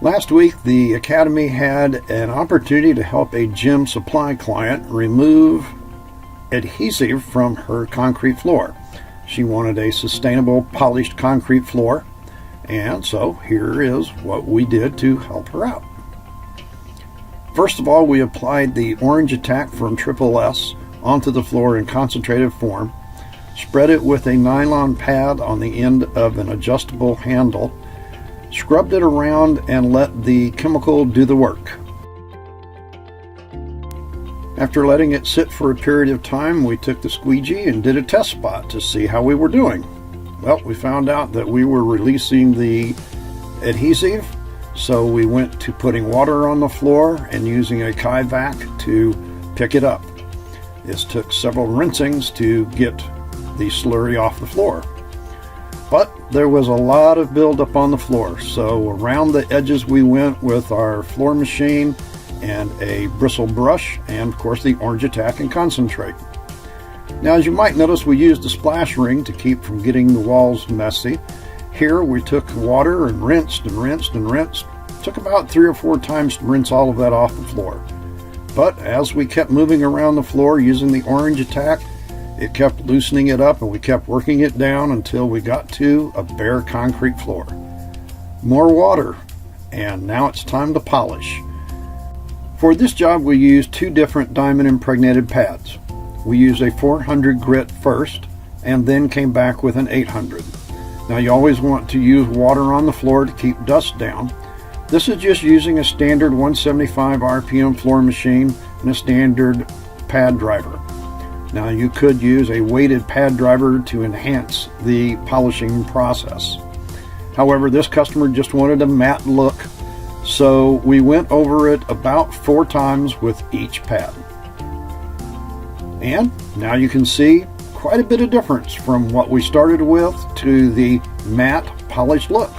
Last week, the Academy had an opportunity to help a gym supply client remove adhesive from her concrete floor. She wanted a sustainable polished concrete floor, and so here is what we did to help her out. First of all, we applied the orange attack from S onto the floor in concentrated form, spread it with a nylon pad on the end of an adjustable handle, scrubbed it around, and let the chemical do the work. After letting it sit for a period of time, we took the squeegee and did a test spot to see how we were doing. Well, we found out that we were releasing the adhesive, so we went to putting water on the floor and using a vac to pick it up. This took several rinsings to get the slurry off the floor. But there was a lot of buildup on the floor, so around the edges we went with our floor machine and a bristle brush, and of course the orange attack and concentrate. Now, as you might notice, we used a splash ring to keep from getting the walls messy. Here we took water and rinsed and rinsed and rinsed. It took about 3 or 4 times to rinse all of that off the floor. But as we kept moving around the floor using the orange attack, it kept loosening it up, and we kept working it down until we got to a bare concrete floor. More water, and now it's time to polish. For this job, we used 2 different diamond impregnated pads. We used a 400 grit first, and then came back with an 800. Now, you always want to use water on the floor to keep dust down. This is just using a standard 175 RPM floor machine and a standard pad driver. Now, you could use a weighted pad driver to enhance the polishing process. However, this customer just wanted a matte look, so we went over it about 4 times with each pad. And now you can see quite a bit of difference from what we started with to the matte polished look.